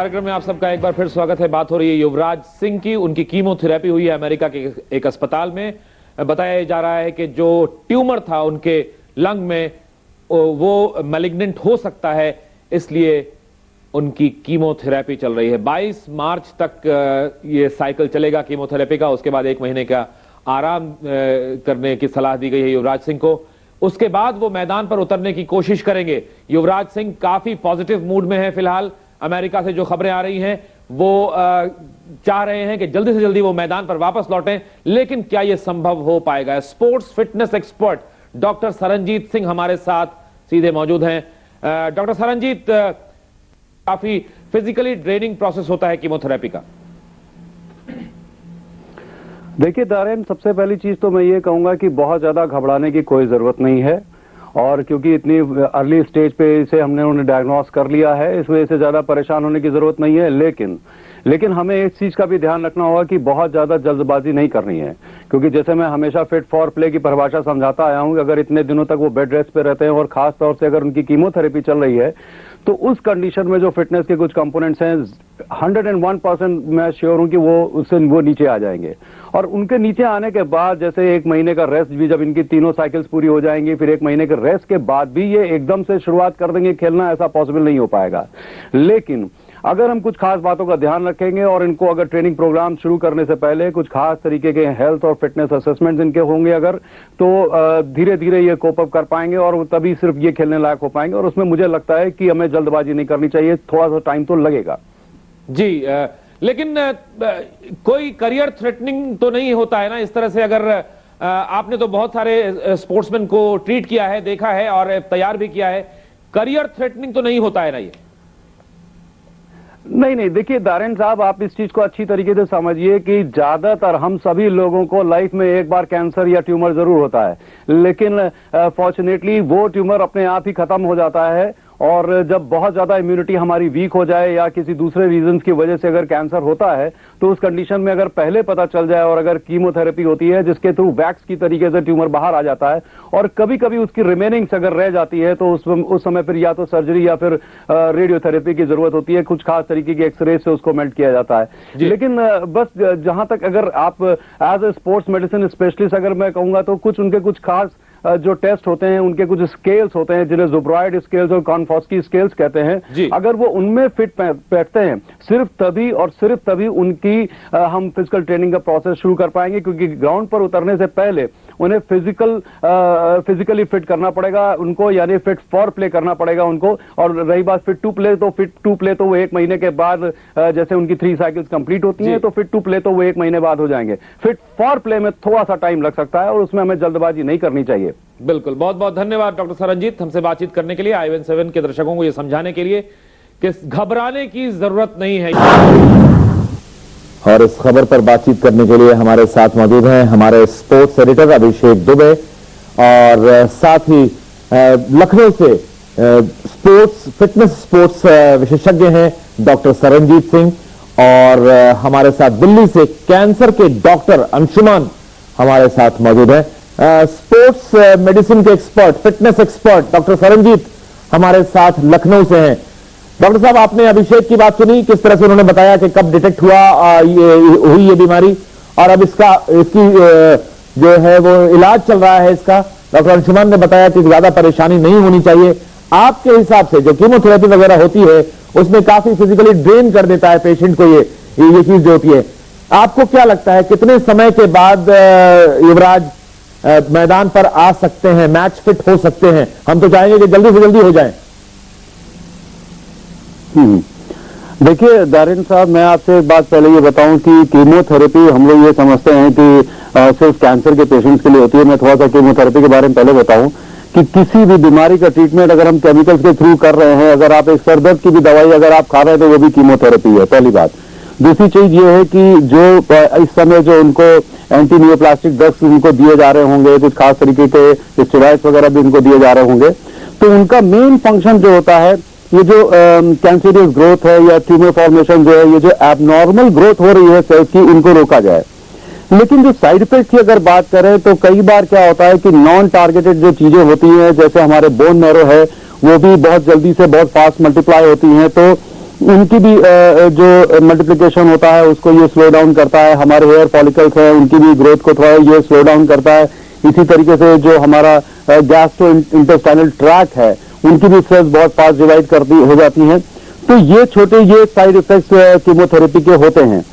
कार्यक्रम में आप सबका एक बार फिर स्वागत है। बात हो रही है युवराज सिंह की। उनकी कीमोथेरेपी हुई है अमेरिका के एक अस्पताल में। बताया जा रहा है कि जो ट्यूमर था उनके लंग में वो मैलिग्नेंट हो सकता है, इसलिए उनकी कीमोथेरेपी चल रही है। 22 मार्च तक ये साइकिल चलेगा कीमोथेरेपी का। उसके बाद 1 महीने का आराम करने की सलाह दी गई है युवराज सिंह को। उसके बाद वो मैदान पर उतरने की कोशिश करेंगे। युवराज सिंह काफी पॉजिटिव मूड में है फिलहाल। अमेरिका से जो खबरें आ रही हैं वो चाह रहे हैं कि जल्दी से जल्दी वो मैदान पर वापस लौटें, लेकिन क्या यह संभव हो पाएगा? Sports fitness expert doctor Saranjit Singh हमारे साथ सीधे मौजूद हैं। डॉक्टर सरनजीत, काफी फिजिकली ड्रेनिंग प्रोसेस होता है कीमोथेरेपी का। देखिए दारेन, सबसे पहली चीज तो मैं ये कहूंगा कि बहुत ज्यादा घबराने की कोई जरूरत नहीं है, और क्योंकि इतनी अर्ली स्टेज पे इसे हमने डायग्नोस कर लिया है, इस वजह से ज्यादा परेशान होने की जरूरत नहीं है। लेकिन हमें इस चीज का भी ध्यान रखना होगा कि बहुत ज्यादा जल्दबाजी नहीं करनी है, क्योंकि जैसे मैं हमेशा फिट फॉर प्ले की परिभाषा समझाता आया हूं कि अगर इतने दिनों तक वो बेड रेस्ट पे रहते हैं और खास तौर से अगर उनकी कीमोथेरेपी चल रही है, तो उस कंडीशन में जो फिटनेस के कुछ कंपोनेंट्स हैं 101% मैं श्योर हूं कि वो नीचे आ जाएंगे। और उनके नीचे आने के बाद जैसे 1 महीने का रेस्ट भी, जब इनकी तीनों साइकिल्स पूरी हो जाएंगी, फिर 1 महीने के रेस्ट के बाद भी ये एकदम से शुरुआत कर देंगे खेलना, ऐसा पॉसिबल नहीं हो पाएगा। लेकिन अगर हम कुछ खास बातों का ध्यान रखेंगे और इनको अगर ट्रेनिंग प्रोग्राम शुरू करने से पहले कुछ खास तरीके के हेल्थ और फिटनेस असेसमेंट्स इनके होंगे अगर, तो धीरे धीरे ये कोप अप कर पाएंगे और तभी सिर्फ ये खेलने लायक हो पाएंगे। और उसमें मुझे लगता है कि हमें जल्दबाजी नहीं करनी चाहिए, थोड़ा सा टाइम तो लगेगा जी। लेकिन कोई करियर थ्रेटनिंग तो नहीं होता है ना इस तरह से? अगर आपने तो बहुत सारे स्पोर्ट्समैन को ट्रीट किया है, देखा है और तैयार भी किया है, करियर थ्रेटनिंग तो नहीं होता है ना ये? नहीं, देखिए दारेन साहब, आप इस चीज को अच्छी तरीके से समझिए कि ज्यादातर हम सभी लोगों को लाइफ में एक बार कैंसर या ट्यूमर जरूर होता है, लेकिन फॉर्चुनेटली वो ट्यूमर अपने आप ही खत्म हो जाता है। और जब बहुत ज्यादा इम्यूनिटी हमारी वीक हो जाए या किसी दूसरे रीजंस की वजह से अगर कैंसर होता है, तो उस कंडीशन में अगर पहले पता चल जाए और अगर कीमोथेरेपी होती है जिसके थ्रू वैक्स की तरीके से ट्यूमर बाहर आ जाता है, और कभी कभी उसकी रिमेनिंग्स अगर रह जाती है, तो उस समय फिर या तो सर्जरी या फिर रेडियोथेरेपी की जरूरत होती है। कुछ खास तरीके की एक्सरे से उसको मेल्ट किया जाता है। लेकिन बस जहां तक अगर आप as a sports medicine specialist अगर मैं कहूंगा, तो उनके कुछ खास जो टेस्ट होते हैं, उनके कुछ स्केल्स होते हैं जिन्हें ज़ुब्राइड स्केल्स और कॉन्फॉस्की स्केल्स कहते हैं। अगर वो उनमें फिट बैठते हैं, सिर्फ तभी और सिर्फ तभी उनकी हम फिजिकल ट्रेनिंग का प्रोसेस शुरू कर पाएंगे, क्योंकि ग्राउंड पर उतरने से पहले उन्हें फिजिकली फिट करना पड़ेगा उनको, यानी फिट फॉर प्ले करना पड़ेगा उनको। और रही बात फिट टू प्ले, तो वो 1 महीने के बाद जैसे उनकी 3 साइकिल्स कंप्लीट होती हैं, तो फिट टू प्ले तो वो 1 महीने बाद हो जाएंगे। फिट फॉर प्ले में थोड़ा सा टाइम लग सकता है और उसमें हमें जल्दबाजी नहीं करनी चाहिए। बिल्कुल, बहुत बहुत धन्यवाद डॉक्टर सरनजीत हमसे बातचीत करने के लिए। IVN7 के दर्शकों को यह समझाने के लिए कि घबराने की जरूरत नहीं है। और इस खबर पर बातचीत करने के लिए हमारे साथ मौजूद हैं हमारे स्पोर्ट्स एडिटर अभिषेक दुबे, और साथ ही लखनऊ से स्पोर्ट्स विशेषज्ञ हैं डॉक्टर सरनजीत सिंह, और हमारे साथ दिल्ली से कैंसर के डॉक्टर अंशुमान हमारे साथ मौजूद हैं। स्पोर्ट्स मेडिसिन के expert, fitness expert doctor Saranjit हमारे साथ लखनऊ से हैं। डॉक्टर साहब, आपने अभिषेक की बात सुनी, किस तरह से उन्होंने बताया कि कब डिटेक्ट हुआ ये बीमारी, और अब इसकी जो है वो इलाज चल रहा है इसका। डॉक्टर अंशुमान ने बताया कि ज्यादा परेशानी नहीं होनी चाहिए। आपके हिसाब से जो कीमोथेरेपी वगैरह होती है उसमें काफी फिजिकली ड्रेन कर देता है पेशेंट को ये चीज जो होती है, आपको क्या लगता है कितने समय के बाद युवराज मैदान पर आ सकते हैं, मैच फिट हो सकते हैं? हम तो चाहेंगे कि जल्दी से जल्दी हो जाए। देखिए दारिन साहब, मैं आपसे एक बात पहले ये बताऊं कि कीमोथेरेपी हम लोग ये समझते हैं कि सिर्फ कैंसर के पेशेंट्स के लिए होती है। मैं थोड़ा सा कीमोथेरेपी के बारे में पहले बताऊं कि किसी भी बीमारी का ट्रीटमेंट अगर हम केमिकल्स के थ्रू कर रहे हैं, अगर आप एक सरदर्द की भी दवाई अगर आप खा रहे हैं, तो वो भी कीमोथेरेपी है, पहली बात। दूसरी चीज ये है कि जो इस समय जो उनको एंटी नियोप्लास्टिक ड्रग्स उनको दिए जा रहे होंगे, कुछ खास तरीके के स्टेरॉइड्स वगैरह भी उनको दिए जा रहे होंगे, तो उनका मेन फंक्शन जो होता है, ये जो कैंसरियस ग्रोथ है या ट्यूमर फॉर्मेशन जो है, ये जो एबनॉर्मल ग्रोथ हो रही है सेल्स की, उनको रोका जाए। लेकिन जो साइड इफेक्ट की अगर बात करें, तो कई बार क्या होता है कि नॉन टारगेटेड जो चीजें होती हैं, जैसे हमारे बोन मैरो है, वो भी बहुत जल्दी से बहुत फास्ट मल्टीप्लाई होती हैं, तो उनकी भी जो मल्टीप्लिकेशन होता है उसको ये स्लो डाउन करता है। हमारे हेयर फॉलिकल्स हैं उनकी भी ग्रोथ को थोड़ा ये स्लो डाउन करता है। इसी तरीके से जो हमारा गैस्ट्रो इंटेस्टाइनल ट्रैक है उनकी भी सेल्स बहुत फास्ट डिवाइड हो जाती हैं। तो ये छोटे ये साइड इफेक्ट्स कीमोथेरेपी के होते हैं।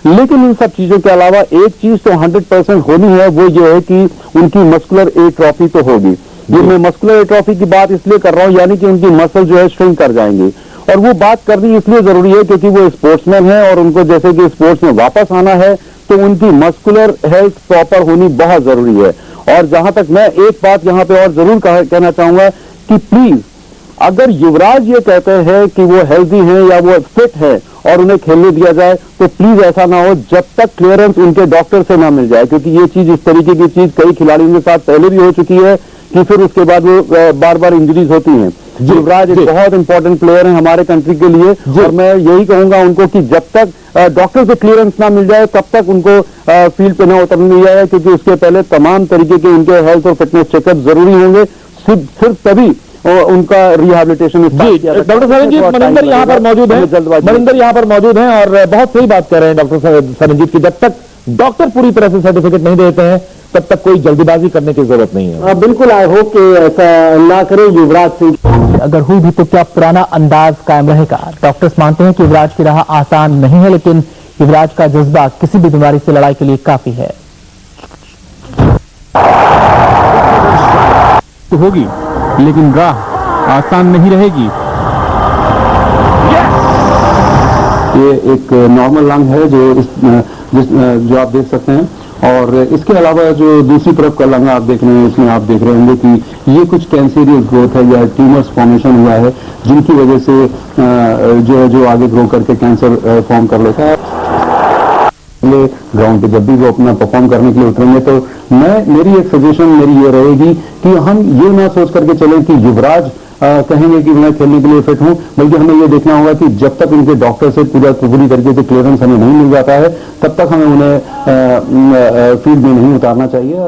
लेकिन इन सब चीजों के अलावा एक चीज तो 100% होनी है, वो ये है कि उनकी मस्कुलर एट्रोफी तो होगी। ये मैं मस्कुलर एट्रोफी की बात इसलिए कर रहा हूं, यानी कि उनकी मसल जो है श्रिंक कर जाएंगी। और वो बात करनी इसलिए जरूरी है क्योंकि वो स्पोर्ट्समैन है और उनको जैसे कि स्पोर्ट्स में वापस आना है तो उनकी मस्कुलर हेल्थ प्रॉपर होनी बहुत जरूरी है। और जहां तक मैं एक बात यहां पे और जरूर कहना चाहूंगा कि प्लीज, अगर युवराज ये कहते हैं कि वो हेल्दी हैं या वो फिट है और उन्हें खेलने दिया जाए, तो प्लीज ऐसा ना हो जब तक क्लियरेंस उनके डॉक्टर से ना मिल जाए, क्योंकि ये चीज इस तरीके की चीज कई खिलाड़ियों के साथ पहले भी हो चुकी है कि फिर उसके बाद वो बार बार इंजरीज होती हैं। युवराज एक बहुत इंपॉर्टेंट प्लेयर है हमारे कंट्री के लिए और मैं यही कहूंगा उनको कि जब तक डॉक्टर से क्लियरेंस ना मिल जाए तब तक उनको फील्ड पे ना उतरने दिया जाए, क्योंकि उसके पहले तमाम तरीके के उनके हेल्थ और फिटनेस चेकअप जरूरी होंगे। सिर्फ तभी उनका रिहैबिलिटेशन। डॉक्टर सरनजीत मनिंदर यहाँ पर मौजूद हैं, मनिंदर यहाँ पर मौजूद हैं और बहुत सही बात कर रहे हैं डॉक्टर सरनजीत की जब तक डॉक्टर पूरी तरह से सर्टिफिकेट नहीं देते हैं तब तक कोई जल्दीबाजी करने की जरूरत नहीं है। बिल्कुल, आई होप कि ऐसा ना करें युवराज सिंह। अगर हुई भी तो क्या पुराना अंदाज कायम रहेगा? डॉक्टर्स मानते हैं कि युवराज की राह आसान नहीं है, लेकिन युवराज का जज्बा किसी भी बीमारी से लड़ाई के लिए काफी है। तो होगी लेकिन राह आसान नहीं रहेगी। ये एक नॉर्मल लंग है जो आप देख सकते हैं, और इसके अलावा जो दूसरी तरफ का लंग आप देख रहे हैं, इसमें आप देख रहे होंगे कि ये कुछ कैंसरियस ग्रोथ है या ट्यूमर्स फॉर्मेशन हुआ है, जिनकी वजह से जो आगे ग्रो करके कैंसर फॉर्म कर लेता है। ग्राउंड पे जब भी वो अपना परफॉर्म करने के लिए उतरेंगे तो मेरी एक सजेशन मेरी ये रहेगी कि हम ये ना सोच करके चलें कि युवराज कहेंगे कि मैं खेलने के लिए फिट हूं, बल्कि हमें ये देखना होगा कि जब तक उनके डॉक्टर से पूरी तरीके से क्लियरेंस हमें नहीं मिल जाता है तब तक हमें उन्हें फील्ड में नहीं उतारना चाहिए।